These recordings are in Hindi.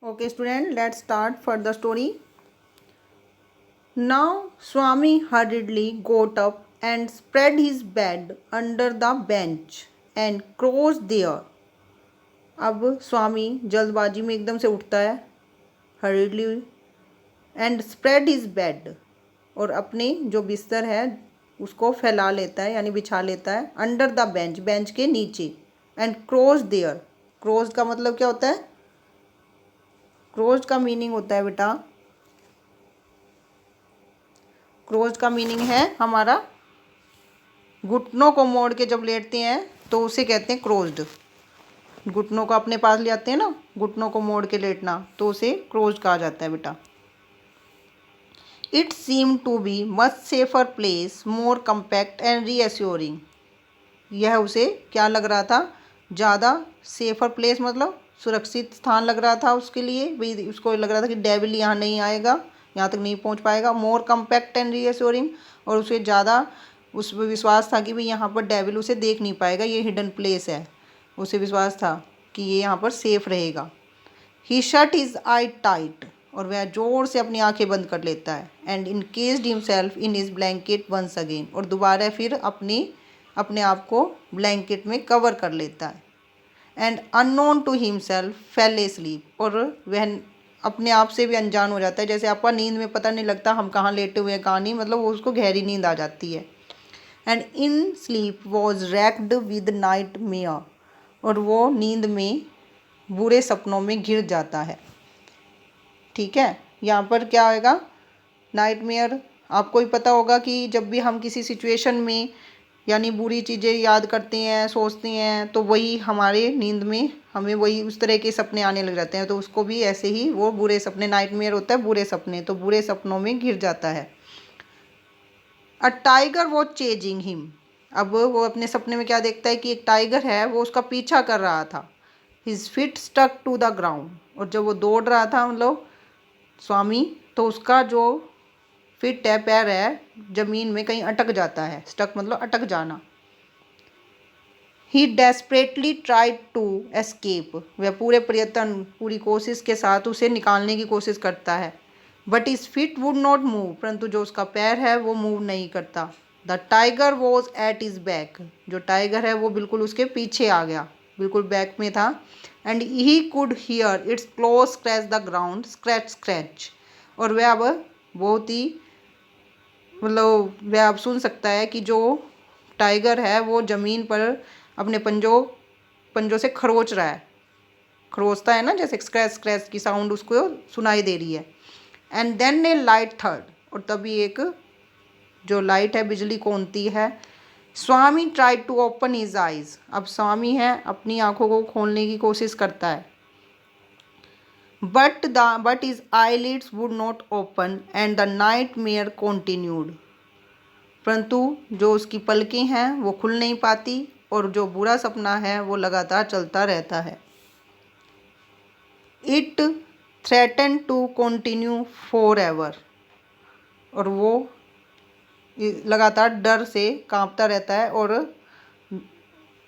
Okay, student, let's start for the story. Now Swami hurriedly got up and spread his bed under the bench and crossed there. अब स्वामी जल्दबाजी में एकदम से उठता है, हर्रिडली, एंड स्प्रेड हिज बेड, और अपने जो बिस्तर है उसको फैला लेता है यानी बिछा लेता है, अंडर द बेंच, बेंच के नीचे, एंड क्रोज देयर। क्रोज का मतलब क्या होता है? क्रोज का मीनिंग होता है बेटा, क्रोज का मीनिंग है हमारा घुटनों को मोड़ के जब लेटते हैं तो उसे कहते हैं क्रोज्ड। घुटनों को अपने पास ले आते हैं ना, घुटनों को मोड़ के लेटना, तो उसे क्रोज्ड कहा जाता है बेटा। It seem to be much safer place, more compact and reassuring. यह उसे क्या लग रहा था? ज़्यादा सेफर प्लेस मतलब सुरक्षित स्थान लग रहा था उसके लिए, भाई उसको लग रहा था कि डेविल यहाँ नहीं आएगा, यहाँ तक नहीं पहुँच पाएगा। मोर कम्पैक्ट एंड रीएश्योरिंग, और उसे ज़्यादा उस विश्वास था कि भाई यहाँ पर डेविल उसे देख नहीं पाएगा, ये हिडन प्लेस है। उसे विश्वास था कि ये यहाँ पर सेफ रहेगा। ही शट हिज आई टाइट, और वह जोर से अपनी आंखें बंद कर लेता है। And encased himself in his blanket once again, और दोबारा फिर अपने आप को ब्लैंकेट में कवर कर लेता है। And unknown to himself fell asleep, और वह अपने आप से भी अनजान हो जाता है। जैसे आपका नींद में पता नहीं लगता हम कहाँ लेटे हुए हैं, कहाँ नहीं, मतलब उसको गहरी नींद आ जाती है। And in sleep was raked with night mayor, और वो नींद में बुरे सपनों में घिर जाता है। ठीक है, यहाँ पर क्या आएगा? Night mayor. आपको ही पता होगा कि जब भी हम किसी सिचुएशन में यानी बुरी चीज़ें याद करते हैं, सोचते हैं, तो वही हमारे नींद में हमें वही उस तरह के सपने आने लग जाते हैं। तो उसको भी ऐसे ही वो बुरे सपने, नाइट मेयर होता है बुरे सपने, तो बुरे सपनों में घिर जाता है। A tiger was chasing him, अब वो अपने सपने में क्या देखता है कि एक टाइगर है, वो उसका पीछा कर रहा था। His feet stuck to the ground, और जब वो दौड़ रहा था मतलब स्वामी, तो उसका जो फिट है, पैर है, जमीन में कहीं अटक जाता है। स्टक मतलब अटक जाना। ही डेस्परेटली ट्राइड टू एस्केप, वह पूरे प्रयत्न, पूरी कोशिश के साथ उसे निकालने की कोशिश करता है। But is fit would not move, परंतु जो उसका पैर है वो मूव नहीं करता। The tiger was at is back, जो टाइगर है वो बिल्कुल उसके पीछे आ गया, बिल्कुल बैक में था। And he could hear it's close scratch the ground, scratch scratch, और वह अब बहुत ही मतलब वह अब सुन सकता है कि जो टाइगर है वो ज़मीन पर अपने पंजों से खरोच रहा है, खरोचता है ना, जैसे स्क्रैच स्क्रैच की साउंड उसको सुनाई दे रही है। And then a light third, और तभी एक जो लाइट है, बिजली कौनती है। Swami try to open his eyes, अब स्वामी है अपनी आंखों को खोलने की कोशिश करता है। But his eyelids would not open and the night mayor continued, परंतु जो उसकी पलकें हैं वो खुल नहीं पाती, और जो बुरा सपना है वो लगातार चलता रहता है। It threaten to continue for ever, और वो लगातार डर से कांपता रहता है, और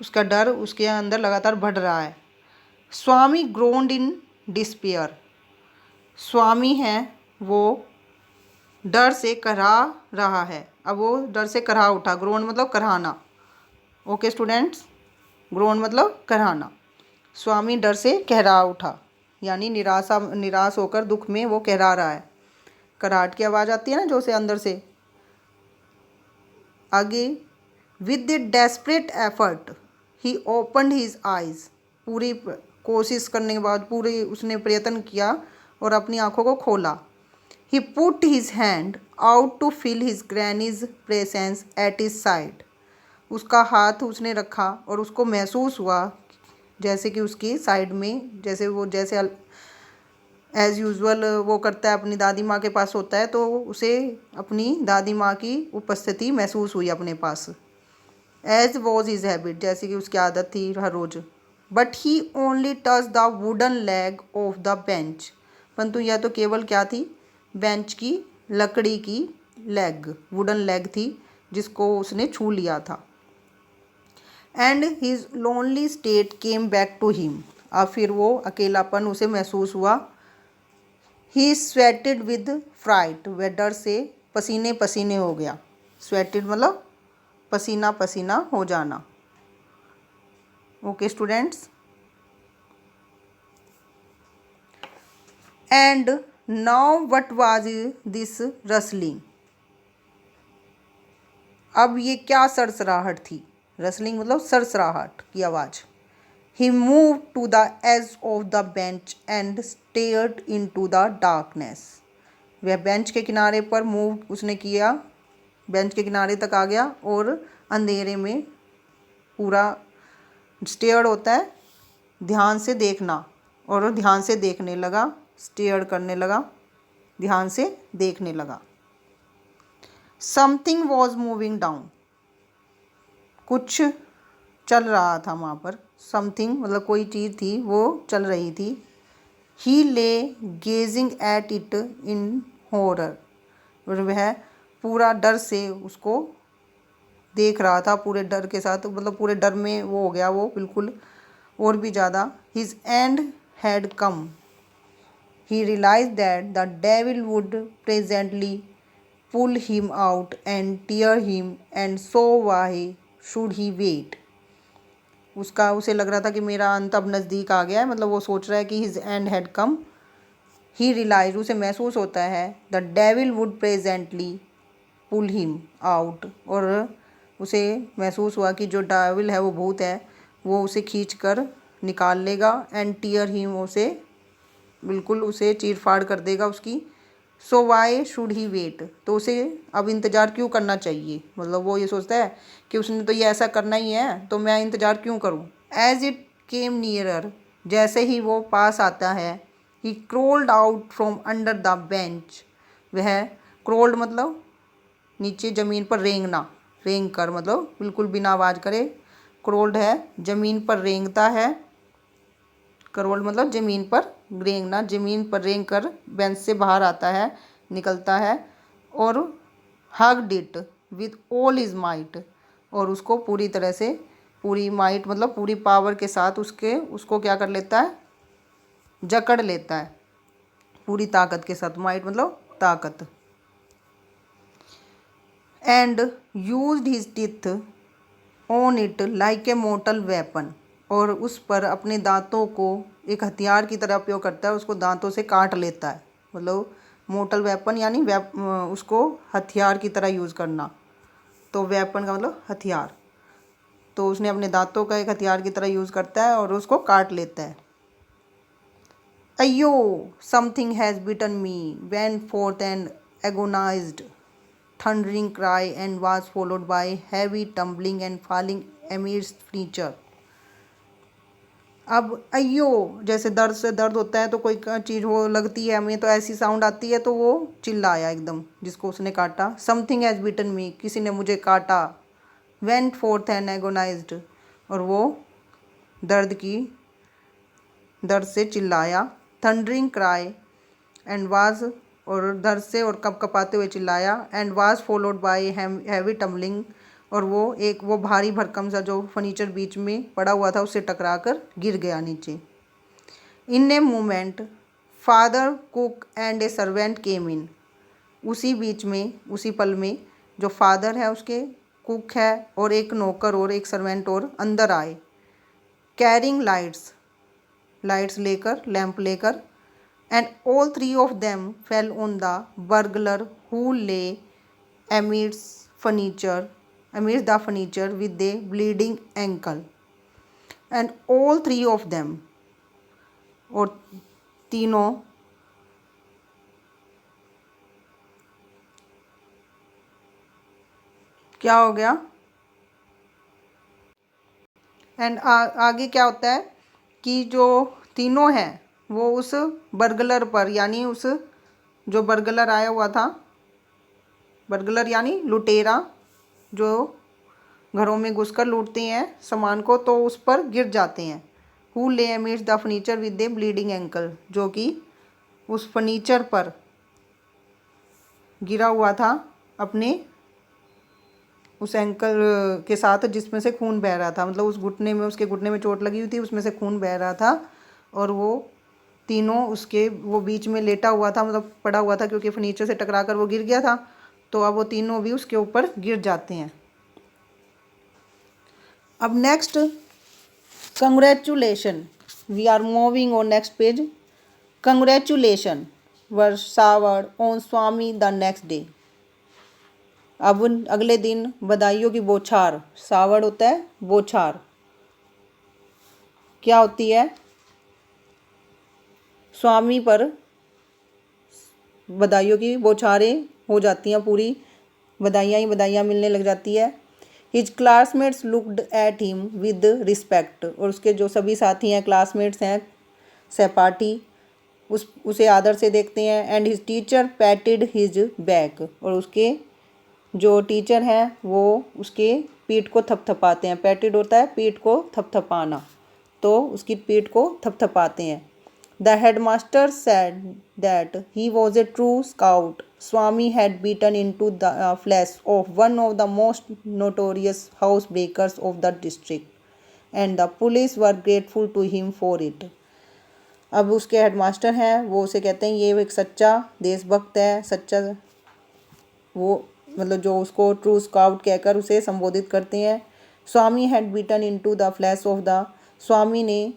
उसका डर उसके अंदर लगातार बढ़ रहा है। स्वामी ग्रोन्ड इन डिस्पेयर, स्वामी है वो डर से करहा रहा है। अब वो डर से करहा उठा, ग्रोन मतलब करहाना। ओके स्टूडेंट्स, ग्रोन मतलब करहाना। स्वामी डर से कहरा उठा, यानी निराश होकर दुख में वो कहरा रहा है। कराहट की आवाज़ आती है ना जो उसे अंदर से। आगे, with the desperate effort he opened his eyes, पूरी कोशिश करने के बाद पूरी उसने प्रयत्न किया और अपनी आंखों को खोला। He put his hand out to feel his granny's presence at his side, उसका हाथ उसने रखा और उसको महसूस हुआ जैसे कि उसकी साइड में, जैसे एज़ यूजुअल वो करता है, अपनी दादी माँ के पास होता है, तो उसे अपनी दादी माँ की उपस्थिति महसूस हुई अपने पास। एज वॉज हिज हैबिट, जैसे कि उसकी आदत थी हर रोज़। But he only touch the wooden leg of the bench, परंतु यह तो केवल क्या थी? बेंच की लकड़ी की लेग, वुडन लेग थी, जिसको उसने छू लिया था। And his lonely state came back to him, अब फिर वो अकेलापन उसे महसूस हुआ, ही स्वेटेड विद फ्राइट, वह डर से पसीने पसीने हो गया। स्वेटेड मतलब पसीना पसीना हो जाना। Okay students, and now what was this rustling, अब ये क्या सरसराहट थी। रसलिंग मतलब सरसराहट की आवाज़। He move to the edge of the bench and stared into the darkness, वह बेंच के किनारे पर मूव उसने किया, बेंच के किनारे तक आ गया और अंधेरे में पूरा, स्टेयर्ड होता है ध्यान से देखना, और ध्यान से देखने लगा, स्टेयर करने लगा, ध्यान से देखने लगा। समथिंग वॉज मूविंग डाउन, कुछ चल रहा था वहाँ पर। समथिंग मतलब कोई चीज़ थी, वो चल रही थी। He lay gazing at it in horror, और वह पूरा डर से उसको देख रहा था, पूरे डर के साथ, मतलब पूरे डर में वो हो गया वो बिल्कुल और भी ज़्यादा। His end had come, he realize that the devil would presently pull him out and tear him and so why should he wait, उसे लग रहा था कि मेरा अंत अब नज़दीक आ गया है, मतलब वो सोच रहा है कि his end had come. He realize, उसे महसूस होता है, the devil would presently pull him out, और उसे महसूस हुआ कि जो डेविल है, वो भूत है, वो उसे खींच कर निकाल लेगा। एंड टीयर हिम, उसे बिल्कुल उसे चीर फाड़ कर देगा उसकी। सो वाई शुड ही वेट, तो उसे अब इंतज़ार क्यों करना चाहिए, मतलब वो ये सोचता है कि उसने तो ये ऐसा करना ही है, तो मैं इंतज़ार क्यों करूं। एज इट केम नियरर, जैसे ही वो पास आता है, he crawled out from under the bench, वह क्रोल्ड मतलब नीचे ज़मीन पर रेंगना, रेंग कर मतलब बिल्कुल बिना आवाज़ करे, क्रोल्ड है ज़मीन पर रेंगता है, क्रोल्ड मतलब ज़मीन पर रेंगना, ज़मीन पर रेंग कर बेंच से बाहर आता है, निकलता है, और hugged it with all his might, और उसको पूरी तरह से, पूरी माइट मतलब पूरी पावर के साथ उसको क्या कर लेता है, जकड़ लेता है पूरी ताकत के साथ, माइट मतलब ताकत। And used his teeth on it like a mortar weapon, और उस पर अपने दांतों को एक हथियार की तरह उपयोग करता है, उसको दांतों से काट लेता है, मतलब मोर्टल वेपन यानी उसको हथियार की तरह यूज़ करना, तो वेपन का मतलब हथियार, तो उसने अपने दांतों का एक हथियार की तरह यूज़ करता है और उसको काट लेता है। अयो something has bitten me went forth and agonised thundering cry and was followed by heavy tumbling and falling amidst furniture। अब अयो, जैसे दर्द से दर्द होता है तो कोई चीज़ वो लगती है हमें, तो ऐसी साउंड आती है, तो वो चिल्लाया एकदम जिसको उसने काटा। समथिंग हैज़ बिटन मी, किसी ने मुझे काटा। वेंट फोर्थ एंड एगोनाइज्ड, और वो दर्द से चिल्लाया। थंडरिंग क्राई एंड वाज, और दर्द से और कपकपाते हुए चिल्लाया। And was followed by heavy tumbling, और वो भारी भरकम सा जो फर्नीचर बीच में पड़ा हुआ था उससे टकरा कर गिर गया नीचे। In a moment father cook and a servant came in, उसी बीच में, उसी पल में जो फादर है उसके, कुक है और एक नौकर और एक सर्वेंट और अंदर आए। कैरिंग लाइट्स लेकर, लैंप लेकर। And all three of them fell on the burglar who lay amidst the furniture with a bleeding ankle. And all three of them, और तीनों, क्या हो गया। एंड आगे क्या होता है कि जो तीनों हैं वो उस बर्गलर पर, यानी उस जो बर्गलर आया हुआ था, बर्गलर यानी लुटेरा जो घरों में घुसकर लूटते हैं सामान को, तो उस पर गिर जाते हैं। हु ले amidst the furniture with A bleeding ankle, जो कि उस फर्नीचर पर गिरा हुआ था अपने उस एंकल के साथ जिसमें से खून बह रहा था, मतलब उस घुटने में, उसके घुटने में चोट लगी हुई थी, उसमें से खून बह रहा था, और वो तीनों उसके वो बीच में लेटा हुआ था, मतलब पड़ा हुआ था, क्योंकि फर्नीचर से टकरा कर वो गिर गया था। तो अब वो तीनों भी उसके ऊपर गिर जाते हैं। अब next, congratulation, we are moving on next page. Congratulation were showered on Swami the next day. अब अगले दिन बधाइयों की बौछार, शावर्ड होता है बौछार, क्या होती है, स्वामी पर बधाइयों की बौछारें हो जाती हैं, पूरी बधाइयाँ ही बधाइयाँ मिलने लग जाती है। His classmates looked at him with respect, और उसके जो सभी साथी हैं, क्लासमेट्स हैं, सहपाठी, उसे आदर से देखते हैं। And his teacher पैटेड his back, और उसके जो टीचर हैं वो उसके पीठ को थपथपाते हैं। पैटेड होता है पीठ को थपथपाना, तो उसकी पीठ को थपथपाते हैं। The headmaster said that he was a true scout. Swami had beaten into the flesh of one of the most notorious housebreakers of the district, and the police were grateful to him for it. अब उसके हेडमास्टर हैं, वो उसे कहते हैं ये एक सच्चा देशभक्त है, सच्चा, वो मतलब जो उसको ट्रू स्काउट कहकर उसे संबोधित करते हैं। Swami had beaten into the flash of the, Swami ने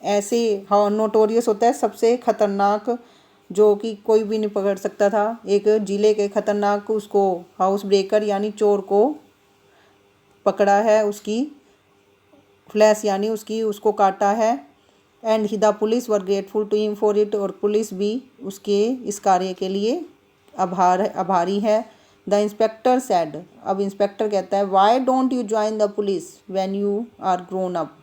ऐसे, हाँ, नोटोरियस होता है सबसे खतरनाक, जो कि कोई भी नहीं पकड़ सकता था, एक जिले के खतरनाक उसको हाउस ब्रेकर यानी चोर को पकड़ा है, उसकी फ्लैश यानी उसको काटा है। And he the police were grateful to him for it, और पुलिस भी उसके इस कार्य के लिए आभारी है। द इंस्पेक्टर सैड, अब इंस्पेक्टर कहता है why don't you join the police when you are grown up.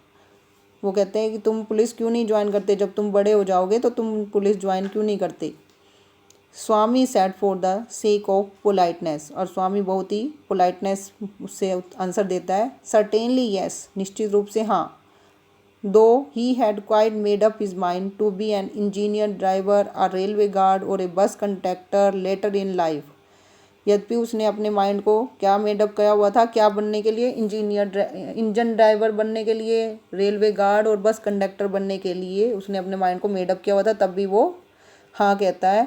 वो कहते हैं कि तुम पुलिस क्यों नहीं ज्वाइन करते, जब तुम बड़े हो जाओगे तो तुम पुलिस ज्वाइन क्यों नहीं करते। Swami said for the sake of politeness, और स्वामी बहुत ही पोलाइटनेस उससे आंसर देता है। सर्टेनली येस, निश्चित रूप से हाँ। Though he had quite made up his mind to be an engineer, driver, a railway guard और a bus conductor letter in life. यद्यपि उसने अपने माइंड को क्या मेडअप किया हुआ था, क्या बनने के लिए, इंजीनियर, इंजन ड्राइवर बनने के लिए, रेलवे गार्ड और बस कंडक्टर बनने के लिए उसने अपने माइंड को मेडअप किया हुआ था, तब भी वो हाँ कहता है।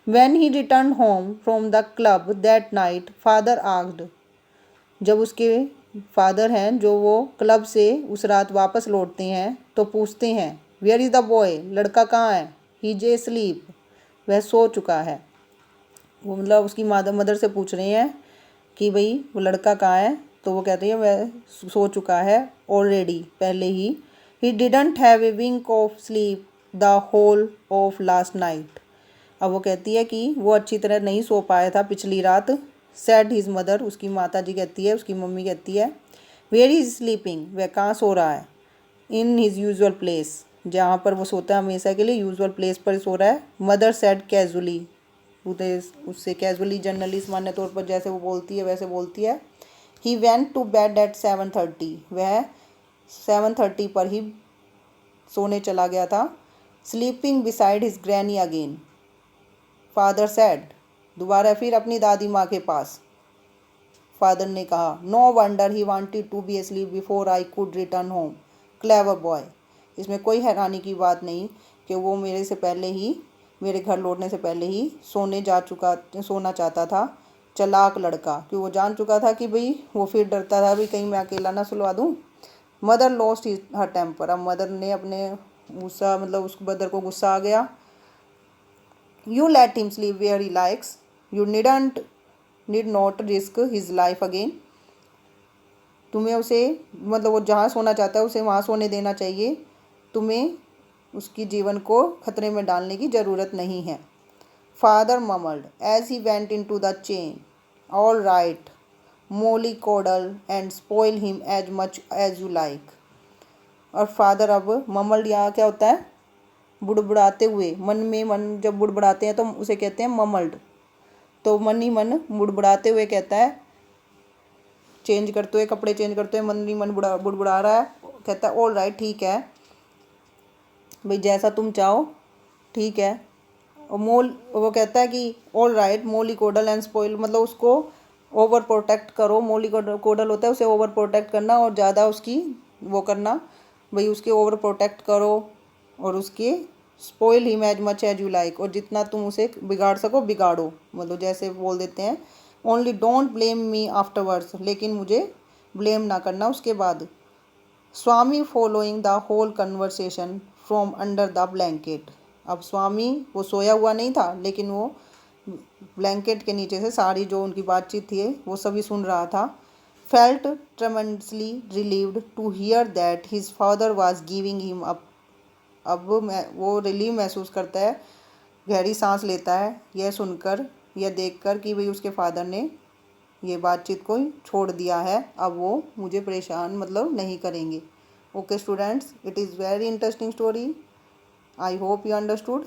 When he return home from the club that night father asked, जब उसके फादर हैं जो वो क्लब से उस रात वापस लौटते हैं तो पूछते हैं वेयर इज़ द बॉय, लड़का कहाँ है। ही जे स्लीप, वह सो चुका है। वो मतलब उसकी मदर से पूछ रहे हैं कि भाई वो लड़का कहाँ है, तो वो कहते हैं वह सो चुका है ऑलरेडी, पहले ही। He didn't have a wink of sleep the whole of last night, अब वो कहती है कि वो अच्छी तरह नहीं सो पाया था पिछली रात। सैड हिज मदर, उसकी माता जी कहती है, उसकी मम्मी कहती है वेयर इज स्लीपिंग, वह कहाँ सो रहा है। इन हिज यूजुअल प्लेस, जहाँ पर वो सोता है हमेशा के लिए, यूजुअल प्लेस पर सो रहा है। मदर सैड कैजुअली, उससे कैजुअली, जनरली, सामान्य तौर पर जैसे वो बोलती है वैसे बोलती है। He went to bed at 7:30, वह 7:30 पर ही सोने चला गया था। Sleeping beside his granny again, father said, दोबारा फिर अपनी दादी माँ के पास। फादर ने कहा no wonder he wanted to be asleep before I could return home, clever boy, इसमें कोई हैरानी की बात नहीं कि वो मेरे घर लौटने से पहले ही सोना चाहता था। चालाक लड़का, कि वो जान चुका था कि भाई, वो फिर डरता था भाई कहीं मैं अकेला ना सुलवा दूँ। मदर लॉस्ट हर टेम्पर, अब मदर ने अपने गुस्सा, मतलब उस मदर को गुस्सा आ गया। You let him sleep where he likes, you need not risk his life again, तुम्हें उसे, मतलब वो जहाँ सोना चाहता है उसे वहाँ सोने देना चाहिए, तुम्हें उसकी जीवन को खतरे में डालने की ज़रूरत नहीं है। Father mumbled as he went into the chain, all right mollycoddle and spoil him as much as you like. और फादर अब ममल्ड, यहाँ क्या होता है, बुड़बुड़ाते हुए, मन जब बुड़बुड़ाते हैं तो उसे कहते हैं ममल्ड, तो मन ही मन बुड़बुड़ाते हुए कहता है, कपड़े चेंज करते हुए मन ही मन बुड़बुड़ा रहा है, कहता है ऑल राइट, ठीक है भाई, जैसा तुम चाहो ठीक है। और वो कहता है कि all right mollycoddle and spoil, मतलब उसको ओवर प्रोटेक्ट करो, मोली कोडल होता है उसे ओवर प्रोटेक्ट करना, और ज़्यादा उसकी वो करना, भाई उसके ओवर प्रोटेक्ट करो और उसके spoil him as much as you like, और जितना तुम उसे बिगाड़ सको बिगाड़ो, मतलब जैसे बोल देते हैं only don't blame me afterwards, लेकिन मुझे ब्लेम ना करना उसके बाद। Swami following the whole conversation from under the blanket, अब स्वामी वो सोया हुआ नहीं था, लेकिन वो ब्लैंकेट के नीचे से सारी जो उनकी बातचीत थी वो सभी सुन रहा था। Felt tremendously relieved to hear that his father was giving him up, अब वो रिलीव महसूस करता है, गहरी सांस लेता है यह सुनकर, यह देखकर कि भाई उसके फादर ने ये बातचीत को छोड़ दिया है, अब वो मुझे परेशान मतलब नहीं करेंगे। Okay students, it is very interesting story, I hope you understood.